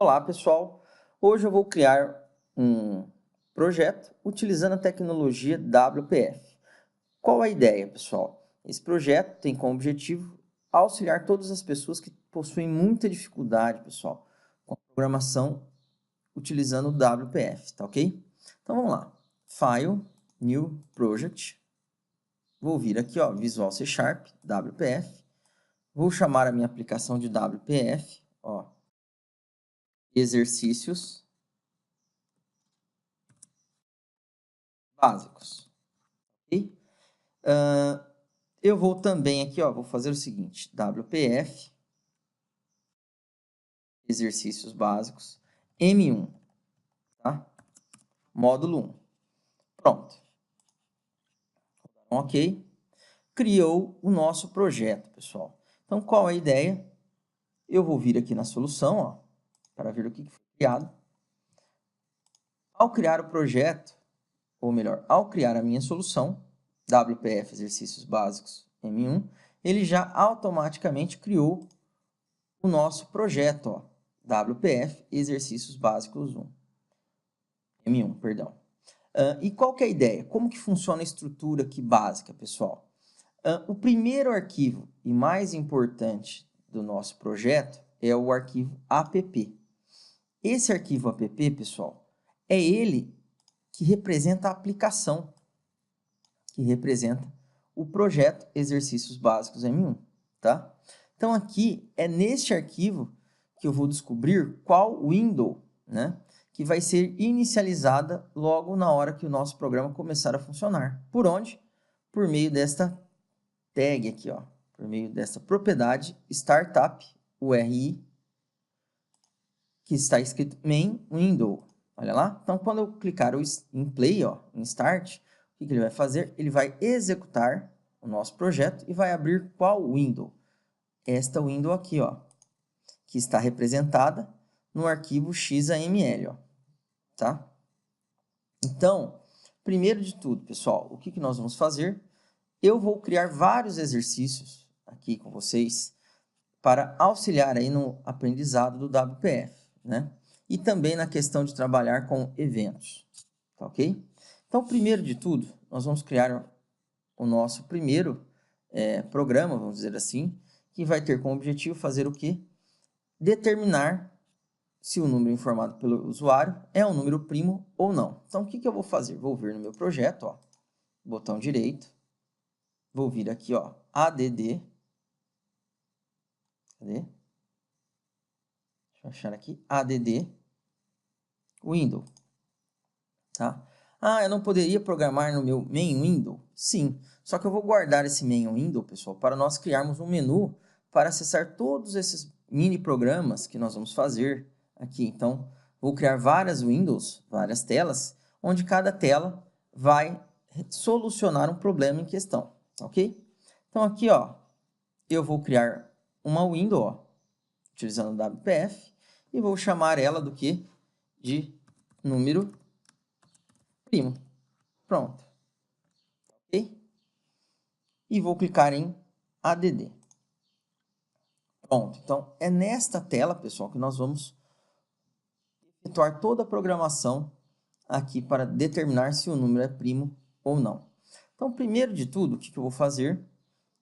Olá, pessoal! Hoje eu vou criar um projeto utilizando a tecnologia WPF. Qual a ideia, pessoal? Esse projeto tem como objetivo auxiliar todas as pessoas que possuem muita dificuldade, pessoal, com a programação utilizando o WPF, tá ok? Então vamos lá. File, New Project. Vou vir aqui, ó, Visual C Sharp, WPF. Vou chamar a minha aplicação de WPF, ó, exercícios básicos. Ok? Eu vou também aqui, ó, vou fazer o seguinte, WPF, exercícios básicos, M1, tá? Módulo 1. Pronto. Ok. Criou o nosso projeto, pessoal. Então, qual é a ideia? Eu vou vir aqui na solução, ó, para ver o que foi criado. Ao criar o projeto, ou melhor, ao criar a minha solução, WPF Exercícios Básicos M1, ele já automaticamente criou o nosso projeto, ó, WPF Exercícios Básicos 1. M1, perdão. E qual que é a ideia? Como que funciona a estrutura aqui básica, pessoal? O primeiro arquivo e mais importante do nosso projeto é o arquivo app. Esse arquivo app, pessoal, é ele que representa a aplicação, que representa o projeto Exercícios Básicos M1, tá? Então, aqui é neste arquivo que eu vou descobrir qual window, né, que vai ser inicializada logo na hora que o nosso programa começar a funcionar. Por onde? Por meio desta tag aqui, ó, por meio dessa propriedade startup URI, que está escrito main window. Olha lá. Então, quando eu clicar em play, ó, em start, o que ele vai fazer? Ele vai executar o nosso projeto e vai abrir qual window? Esta window aqui, ó, que está representada no arquivo XAML, ó, tá? Então, primeiro de tudo, pessoal, o que nós vamos fazer? Eu vou criar vários exercícios aqui com vocês para auxiliar aí no aprendizado do WPF, né? E também na questão de trabalhar com eventos, tá ok? Então, primeiro de tudo, nós vamos criar o nosso primeiro programa, vamos dizer assim, que vai ter como objetivo fazer o quê? Determinar se o número informado pelo usuário é um número primo ou não. Então, o que eu vou fazer? Vou vir no meu projeto, ó, botão direito, vou vir aqui, ó, add, cadê? Deixa eu achar aqui, add, window, tá? Ah, eu não poderia programar no meu main window? Sim, só que eu vou guardar esse main window, pessoal, para nós criarmos um menu para acessar todos esses mini programas que nós vamos fazer aqui. Então, vou criar várias windows, várias telas, onde cada tela vai solucionar um problema em questão, ok? Então, aqui, ó, eu vou criar uma window, ó, utilizando o WPF, e vou chamar ela do que? De número primo. Pronto. Ok? E vou clicar em add. Pronto. Então, é nesta tela, pessoal, que nós vamos efetuar toda a programação aqui para determinar se o número é primo ou não. Então, primeiro de tudo, o que eu vou fazer?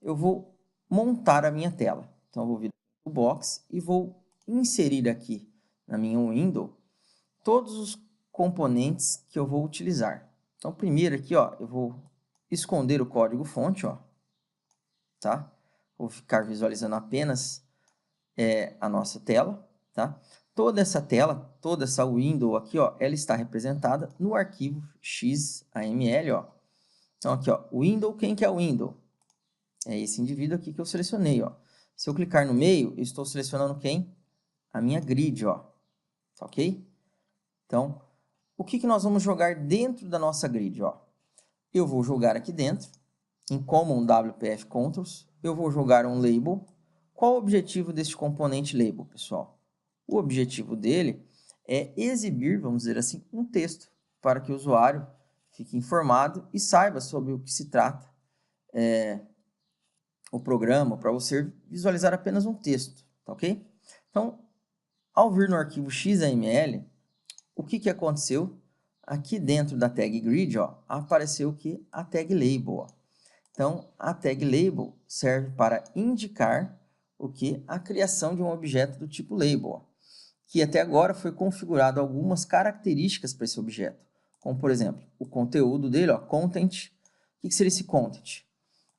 Eu vou montar a minha tela. Então, eu vou vir no Box e vou inserir aqui na minha window todos os componentes que eu vou utilizar. Então, primeiro aqui, ó, eu vou esconder o código fonte, ó, tá? Vou ficar visualizando apenas a nossa tela, tá? Toda essa tela, toda essa window aqui, ó, ela está representada no arquivo XAML, ó. Então, aqui, ó, window, quem que é o window? É esse indivíduo aqui que eu selecionei, ó. Se eu clicar no meio, eu estou selecionando quem? A minha grid, ó. Tá ok? Então, o que nós vamos jogar dentro da nossa grid, ó? Eu vou jogar aqui dentro, em Common WPF Controls, eu vou jogar um label. Qual o objetivo deste componente label, pessoal? O objetivo dele é exibir, vamos dizer assim, um texto para que o usuário fique informado e saiba sobre o que se trata o programa, para você visualizar apenas um texto, tá ok? Então, Ao vir no arquivo XAML, o que aconteceu? Aqui dentro da tag grid, ó, apareceu o que? A tag label. Ó. Então, a tag label serve para indicar o que? A criação de um objeto do tipo label, ó, que até agora foi configurado algumas características para esse objeto, como por exemplo, o conteúdo dele, ó, content. O que seria esse content?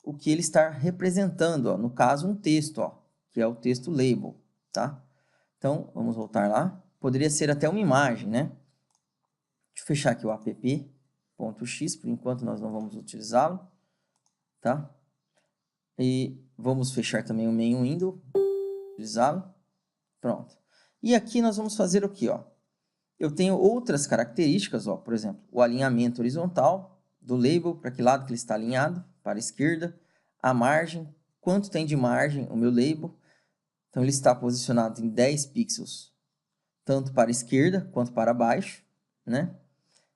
O que ele está representando, ó, no caso um texto, ó, que é o texto label, tá? Então, vamos voltar lá. Poderia ser até uma imagem, né? Deixa eu fechar aqui o app.x, por enquanto nós não vamos utilizá-lo, tá? E vamos fechar também o main window, utilizá-lo. Pronto. E aqui nós vamos fazer o que, ó? Eu tenho outras características, ó, por exemplo, o alinhamento horizontal do label, para que lado que ele está alinhado, para a esquerda, a margem, quanto tem de margem o meu label. Então, ele está posicionado em 10 pixels, tanto para a esquerda quanto para baixo, né?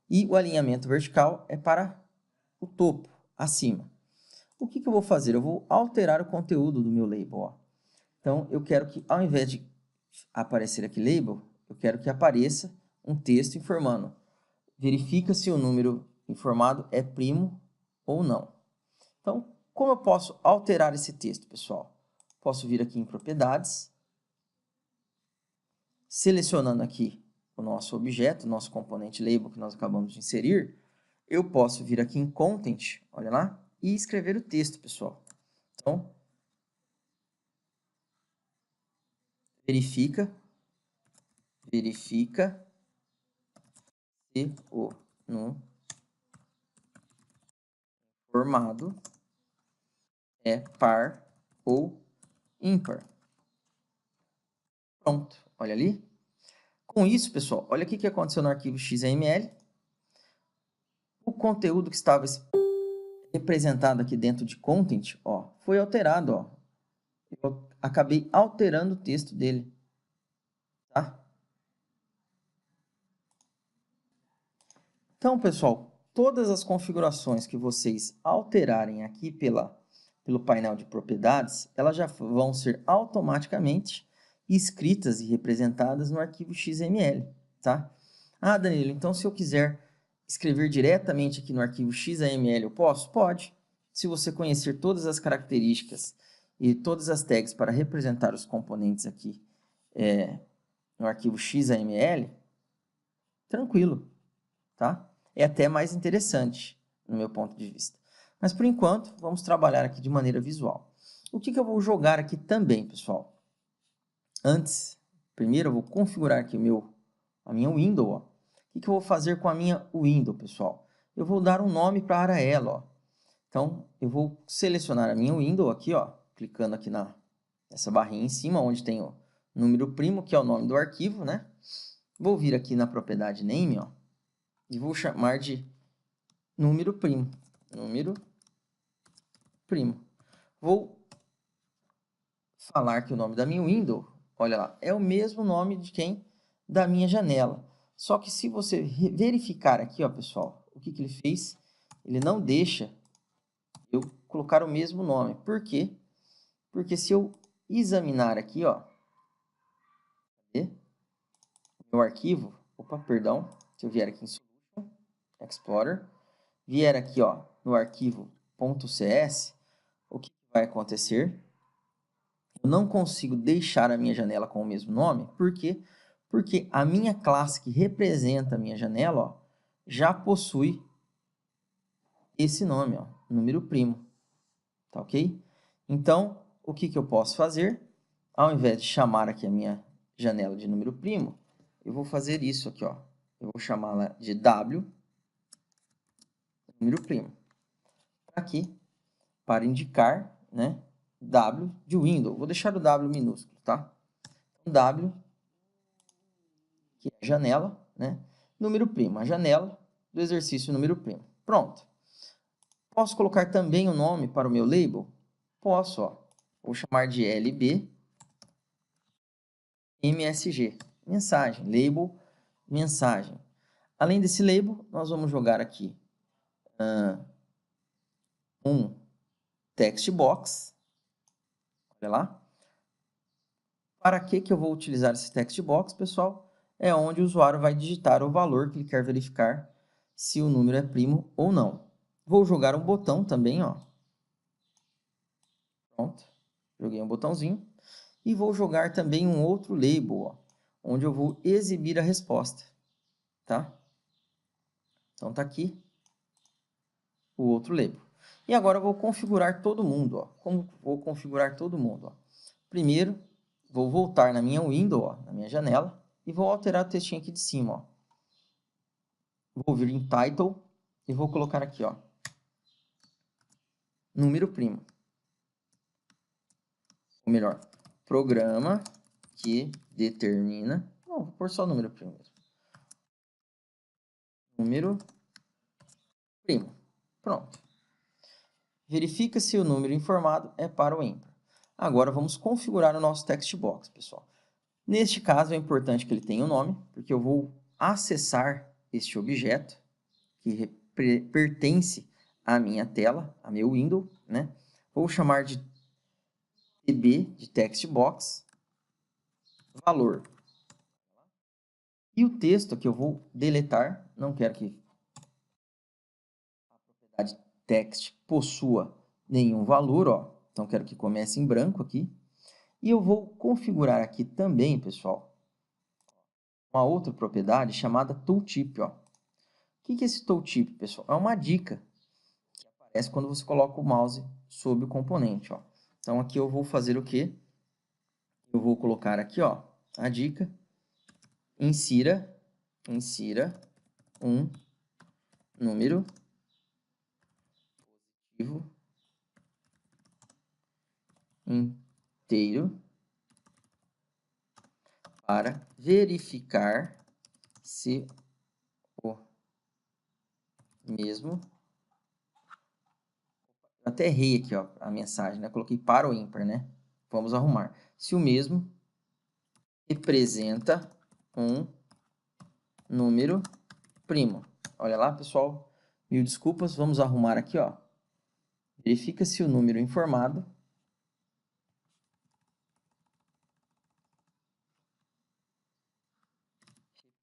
E o alinhamento vertical é para o topo, acima. O que eu vou fazer? Eu vou alterar o conteúdo do meu label, ó. Então, eu quero que, ao invés de aparecer aqui label, eu quero que apareça um texto informando. Verifica se o número informado é primo ou não. Então, como eu posso alterar esse texto, pessoal? Posso vir aqui em propriedades, selecionando aqui o nosso objeto, o nosso componente label que nós acabamos de inserir, eu posso vir aqui em content, olha lá, e escrever o texto, pessoal. Então, verifica se o no formado é par ou ímpar. Pronto, olha ali. Com isso, pessoal, olha o que aconteceu no arquivo XML. O conteúdo que estava representado aqui dentro de content, ó, foi alterado, ó. Eu acabei alterando o texto dele, tá? Então, pessoal, todas as configurações que vocês alterarem aqui pelo painel de propriedades, elas já vão ser automaticamente escritas e representadas no arquivo XML, tá? Ah, Danilo, então se eu quiser escrever diretamente aqui no arquivo XML, eu posso? Pode. Se você conhecer todas as características e todas as tags para representar os componentes aqui no arquivo XML, tranquilo, tá? É até mais interessante, no meu ponto de vista. Mas, por enquanto, vamos trabalhar aqui de maneira visual. O que eu vou jogar aqui também, pessoal? Antes, primeiro eu vou configurar aqui a minha window. Ó. O que eu vou fazer com a minha window, pessoal? Eu vou dar um nome para ela. Ó. Então, eu vou selecionar a minha window aqui, ó, clicando aqui nessa barrinha em cima, onde tem o número primo, que é o nome do arquivo, né? Vou vir aqui na propriedade name, ó, e vou chamar de número primo. Número primo. Vou falar que o nome da minha window, olha lá, é o mesmo nome de quem? Da minha janela. Só que se você verificar aqui, ó, pessoal, o que ele fez? Ele não deixa eu colocar o mesmo nome. Por quê? Porque se eu examinar aqui, ó, meu arquivo, opa, perdão, se eu vier aqui em Solution, Explorer, vier aqui, ó, no arquivo .cs, o que vai acontecer? Eu não consigo deixar a minha janela com o mesmo nome. Por quê? Porque a minha classe que representa a minha janela, ó, já possui esse nome, ó, número primo. Tá ok? Então, o que eu posso fazer? Ao invés de chamar aqui a minha janela de número primo, eu vou fazer isso aqui, ó. Eu vou chamá-la de W, número primo. Aqui, para indicar, né, W de window. Vou deixar o W minúsculo, tá? Então, W, que é a janela, né? Número primo, a janela do exercício número primo. Pronto. Posso colocar também o nome para o meu label? Posso, ó. Vou chamar de LB MSG, mensagem, label, mensagem. Além desse label, nós vamos jogar aqui um text box, olha lá, Para que eu vou utilizar esse text box, pessoal? É onde o usuário vai digitar o valor que ele quer verificar se o número é primo ou não. Vou jogar um botão também, ó. Pronto, joguei um botãozinho. E vou jogar também um outro label, ó, onde eu vou exibir a resposta, tá? Então, tá aqui o outro label. E agora eu vou configurar todo mundo, ó. Como vou configurar todo mundo, ó? Primeiro, vou voltar na minha window, ó, na minha janela, e vou alterar o textinho aqui de cima, ó. Vou vir em title e vou colocar aqui, ó, número primo. Ou melhor, programa que determina... Não, vou pôr só o número primo mesmo. Número primo. Pronto. Verifica se o número informado é par ou ímpar. Agora vamos configurar o nosso text box, pessoal. Neste caso é importante que ele tenha um nome, porque eu vou acessar este objeto que pertence à minha tela, a meu window, né? Vou chamar de tb, de text box, valor. E o texto que eu vou deletar, não quero que a propriedade text possua nenhum valor, ó. Então quero que comece em branco aqui. E eu vou configurar aqui também, pessoal, uma outra propriedade chamada tooltip, ó. O que é esse tooltip, pessoal? É uma dica que aparece quando você coloca o mouse sobre o componente, ó. Então aqui eu vou fazer o quê? Eu vou colocar aqui, ó, a dica, insira um número positivo inteiro para verificar se o mesmo... Eu até errei aqui, ó, a mensagem, né? Coloquei para ou ímpar, né? Vamos arrumar. Se o mesmo representa um número primo. Olha lá, pessoal. Mil desculpas, vamos arrumar aqui, ó. Verifica se o número informado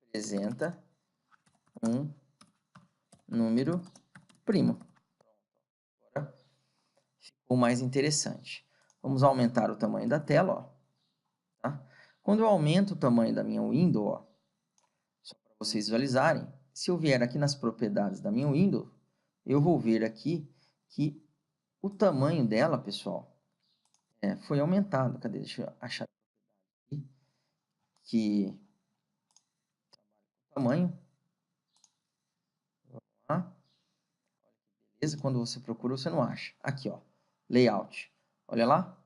representa um número primo. Agora ficou mais interessante. Vamos aumentar o tamanho da tela, ó. Tá? Quando eu aumento o tamanho da minha window, ó, só para vocês visualizarem, se eu vier aqui nas propriedades da minha window, eu vou ver aqui que o tamanho dela, pessoal, foi aumentado. Cadê? Deixa eu achar aqui. Que tamanho. Vamos lá. Beleza? Quando você procura, você não acha. Aqui, ó. Layout. Olha lá.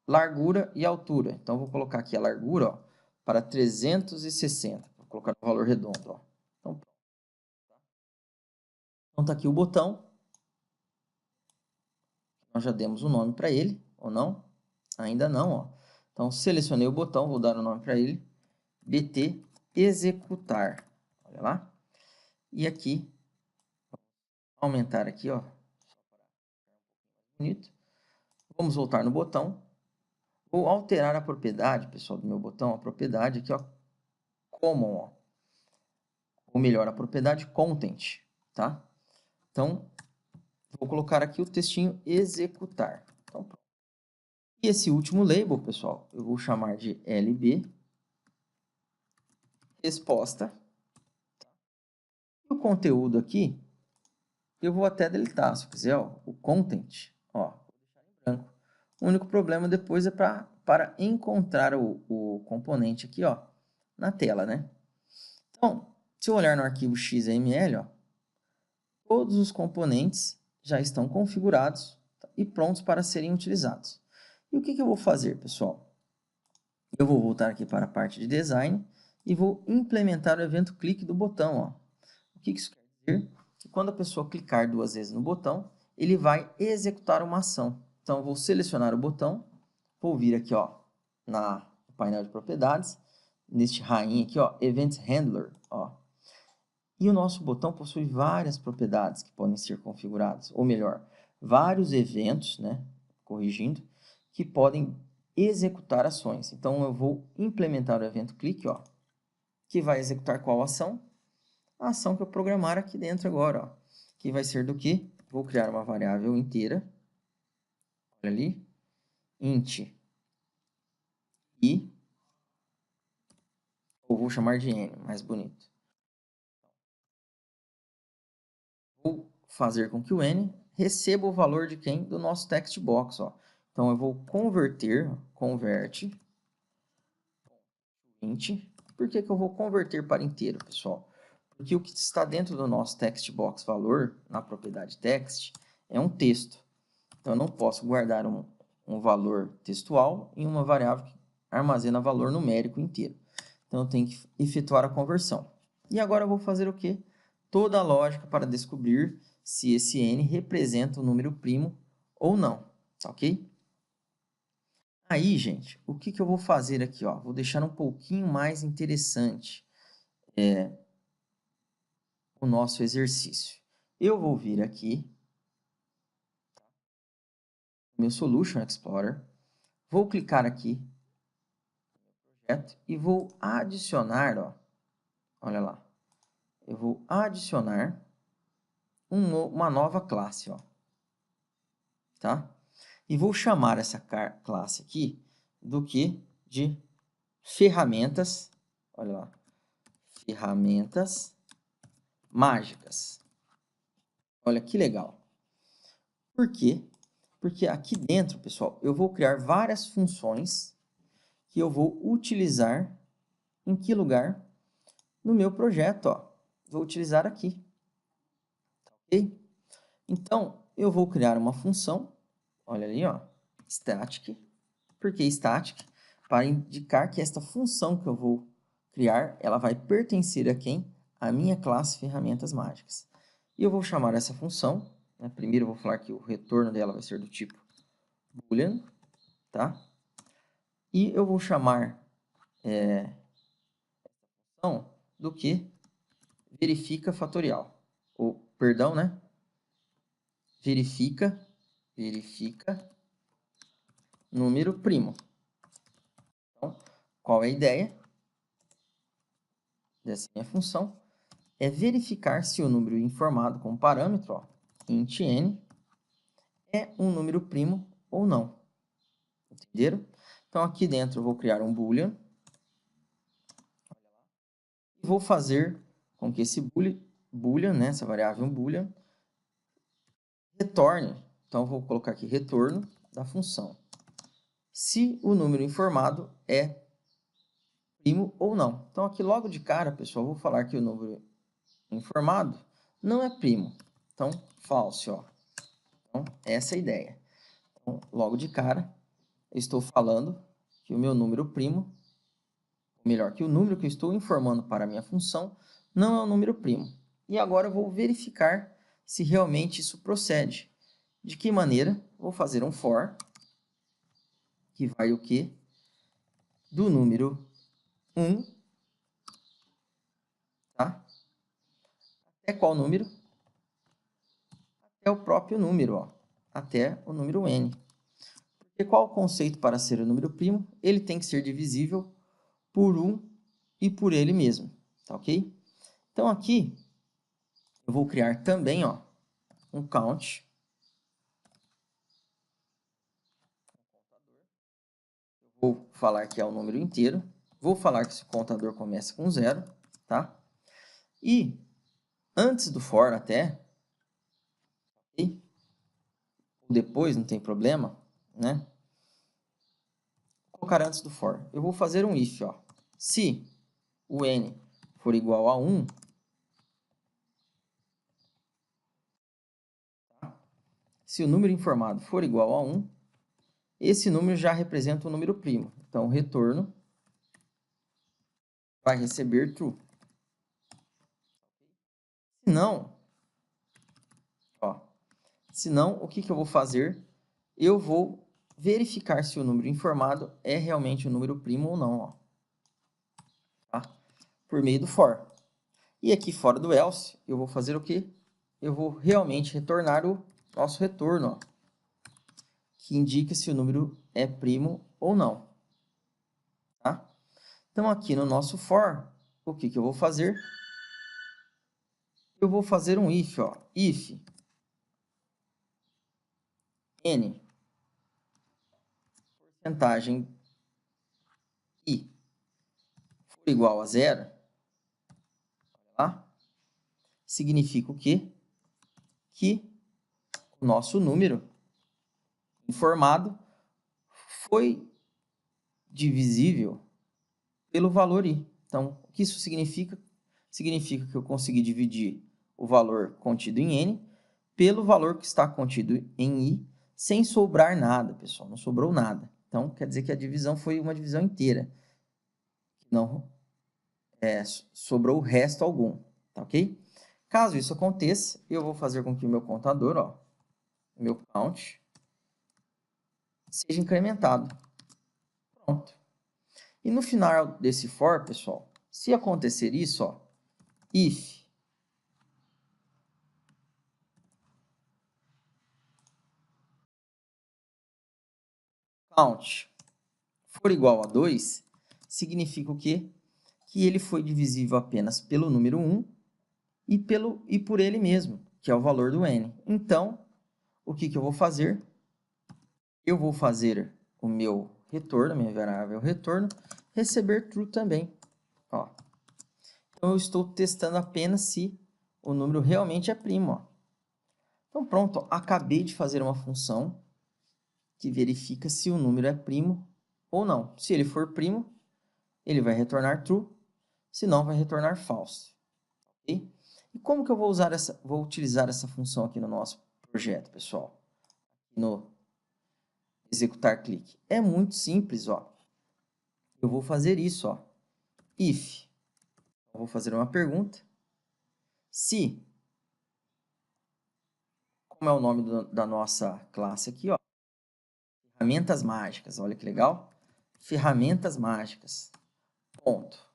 Largura e altura. Então, vou colocar aqui a largura, ó, para 360. Vou colocar o valor redondo, ó. Então, pronto. Então, tá aqui o botão. Nós já demos o nome para ele, ou não? Ainda não, ó. Então, selecionei o botão, vou dar o nome para ele. BT executar. Olha lá. E aqui, aumentar aqui, ó. Bonito. Vamos voltar no botão. Vou alterar a propriedade, pessoal, do meu botão. A propriedade aqui, ó. Common, ó. Ou melhor, a propriedade content, tá? Então, vou colocar aqui o textinho executar. Então, pronto. E esse último label, pessoal, eu vou chamar de LB resposta. E o conteúdo aqui, eu vou até deletar, se quiser, ó, o content, ó, vou deixar em branco. O único problema depois é para encontrar o componente aqui, ó, na tela, né? Então, se eu olhar no arquivo XML, ó, todos os componentes já estão configurados e prontos para serem utilizados. E o que eu vou fazer, pessoal? Eu vou voltar aqui para a parte de design e vou implementar o evento clique do botão, ó. O que isso quer dizer? Que quando a pessoa clicar duas vezes no botão, ele vai executar uma ação. Então, eu vou selecionar o botão, vou vir aqui, ó, no painel de propriedades, neste rainha aqui, ó, Event Handler, ó. E o nosso botão possui várias propriedades que podem ser configuradas, ou melhor, vários eventos, né, corrigindo, que podem executar ações. Então, eu vou implementar o evento click, ó, que vai executar qual ação? A ação que eu programar aqui dentro agora, ó, que vai ser do quê? Vou criar uma variável inteira, olha ali, int i, ou vou chamar de n, mais bonito. Vou fazer com que o n receba o valor de quem? Do nosso text box, ó. Então, eu vou converter, converte, int. Por que que eu vou converter para inteiro, pessoal? Porque o que está dentro do nosso text box valor, na propriedade text, é um texto. Então, eu não posso guardar um valor textual em uma variável que armazena valor numérico inteiro. Então, eu tenho que efetuar a conversão. E agora eu vou fazer o quê? Toda a lógica para descobrir se esse n representa um número primo ou não, tá ok? Aí, gente, o que que eu vou fazer aqui, ó? Vou deixar um pouquinho mais interessante o nosso exercício. Eu vou vir aqui no meu Solution Explorer, vou clicar aqui no projeto e vou adicionar, ó, olha lá, eu vou adicionar uma nova classe, ó, tá? E vou chamar essa classe aqui do que? De ferramentas, olha lá, ferramentas mágicas. Olha que legal. Por quê? Porque aqui dentro, pessoal, eu vou criar várias funções que eu vou utilizar em que lugar? No meu projeto, ó. Vou utilizar aqui. Ok? Então, eu vou criar uma função, olha ali, ó, static. Por que static? Para indicar que esta função que eu vou criar, ela vai pertencer a quem? A minha classe ferramentas mágicas. E eu vou chamar essa função, né? Primeiro eu vou falar que o retorno dela vai ser do tipo boolean, tá? E eu vou chamar função do que verifica fatorial. Ou, perdão, né? Verifica número primo. Então, qual é a ideia dessa minha função? É verificar se o número informado com parâmetro, ó, int n, é um número primo ou não. Entenderam? Então, aqui dentro eu vou criar um boolean. E vou fazer com que esse boolean, né, essa variável boolean, retorne. Então, eu vou colocar aqui retorno da função. Se o número informado é primo ou não. Então, aqui logo de cara, pessoal, eu vou falar que o número informado não é primo. Então, false, ó. Então, essa é a ideia. Então, logo de cara, eu estou falando que o meu número primo, ou melhor, que o número que eu estou informando para a minha função não é um número primo. E agora eu vou verificar se realmente isso procede. De que maneira? Vou fazer um for, que vai o quê? Do número 1, tá? Até qual número? Até o próprio número, ó. Até o número n. Porque qual o conceito para ser o número primo? Ele tem que ser divisível por 1 e por ele mesmo, tá ok? Então, aqui, eu vou criar também, ó, um count. Vou falar que é um número inteiro. Vou falar que esse contador começa com 0, tá? E, antes do for até, okay? Depois, não tem problema, né? Vou colocar antes do for. Eu vou fazer um if, ó. Se o n for igual a 1, tá? Se o número informado for igual a 1, esse número já representa um número primo. Então, o retorno vai receber true. Se não, ó, se não, o que que eu vou fazer? Eu vou verificar se o número informado é realmente um número primo ou não, ó, tá? Por meio do for. E aqui fora do else, eu vou fazer o quê? Eu vou realmente retornar o nosso retorno, ó, que indica se o número é primo ou não. Tá? Então, aqui no nosso for, o que eu vou fazer? Eu vou fazer um if, ó. If n porcentagem i for igual a 0, tá? Significa o quê? Que o nosso número informado foi divisível pelo valor i. Então, o que isso significa? Significa que eu consegui dividir o valor contido em n pelo valor que está contido em i, sem sobrar nada, pessoal. Não sobrou nada. Então, quer dizer que a divisão foi uma divisão inteira. Não sobrou o resto algum, tá ok? Caso isso aconteça, eu vou fazer com que o meu contador, ó, o meu count, seja incrementado. Pronto. E no final desse for, pessoal, se acontecer isso, ó, if count for igual a 2, significa o quê? Que ele foi divisível apenas pelo número 1 e por ele mesmo, que é o valor do n. Então, o que eu vou fazer? Eu vou fazer o meu retorno, a minha variável retorno, receber true também. Ó. Então, eu estou testando apenas se o número realmente é primo. Ó. Então, pronto, ó, acabei de fazer uma função que verifica se o número é primo ou não. Se ele for primo, ele vai retornar true, se não, vai retornar false. Okay? E como que eu vou utilizar essa função aqui no nosso projeto, pessoal? No executar clique. É muito simples, ó. Eu vou fazer isso, ó. If, eu vou fazer uma pergunta. Se, como é o nome da nossa classe aqui, ó. Ferramentas mágicas, olha que legal. Ferramentas mágicas. Ponto.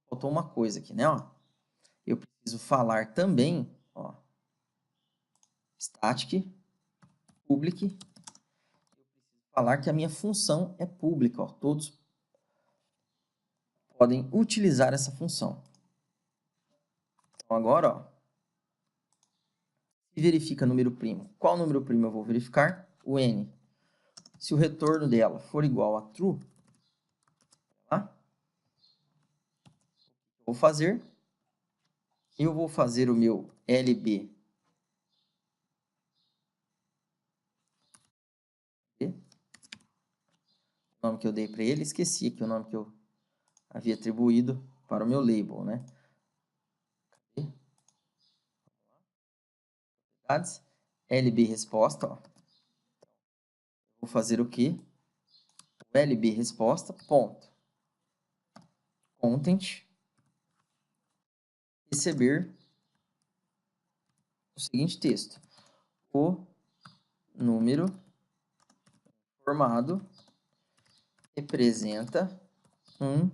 Faltou uma coisa aqui, né, ó. Eu preciso falar também, ó. Static, public. Eu preciso falar que a minha função é pública, ó. Todos podem utilizar essa função. Então, agora, ó. Se verifica número primo. Qual número primo eu vou verificar? O n. Se o retorno dela for igual a true, tá? Vou fazer. Eu vou fazer o meu LB. O nome que eu dei para ele, esqueci aqui o nome que eu havia atribuído para o meu label, né? Cadê? LB resposta, ó. Vou fazer o quê? O LB resposta, ponto. Content, receber o seguinte texto. O número formado representa um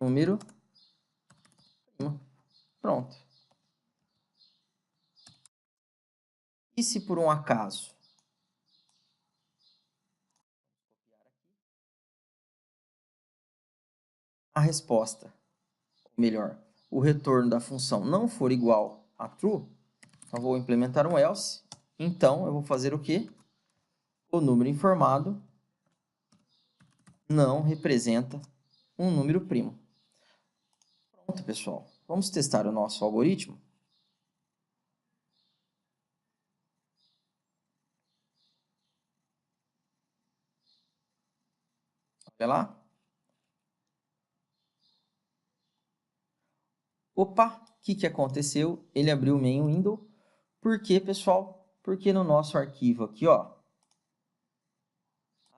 número primo. Pronto. E se por um acaso a resposta, ou melhor, o retorno da função não for igual a true, então vou implementar um else, então eu vou fazer o quê? O número informado não representa um número primo. Pronto, pessoal. Vamos testar o nosso algoritmo? Olha lá. Opa, o que aconteceu? Ele abriu o main window. Por quê, pessoal? Porque no nosso arquivo aqui, ó,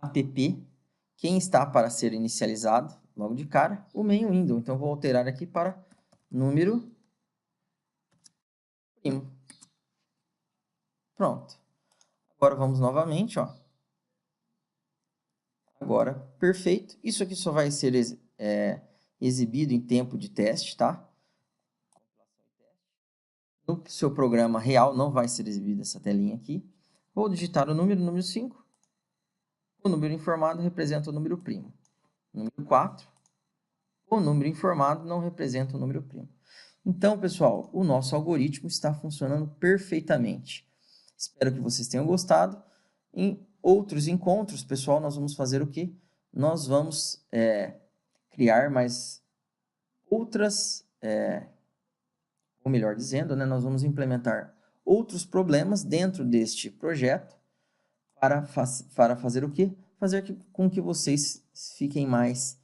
app, quem está para ser inicializado, logo de cara, o main window. Então, vou alterar aqui para número primo. Pronto. Agora, vamos novamente, ó. Agora, perfeito. Isso aqui só vai ser exibido em tempo de teste, tá? No seu programa real não vai ser exibida essa telinha aqui. Vou digitar o número 5. o número informado representa o número primo. Número 4, o número informado não representa o número primo. Então, pessoal, o nosso algoritmo está funcionando perfeitamente. Espero que vocês tenham gostado. Em outros encontros, pessoal, nós vamos fazer o quê? Nós vamos criar mais outras, ou melhor dizendo, né, nós vamos implementar outros problemas dentro deste projeto para fazer o quê? Fazer com que vocês fiquem mais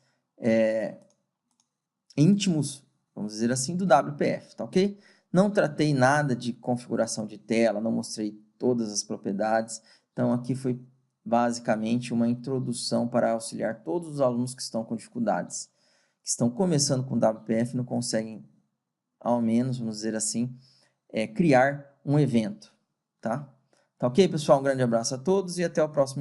íntimos, vamos dizer assim, do WPF, tá ok? Não tratei nada de configuração de tela, não mostrei todas as propriedades, então aqui foi basicamente uma introdução para auxiliar todos os alunos que estão com dificuldades, que estão começando com WPF e não conseguem, ao menos, vamos dizer assim, criar um evento, tá? Tá ok, pessoal? Um grande abraço a todos e até o próximo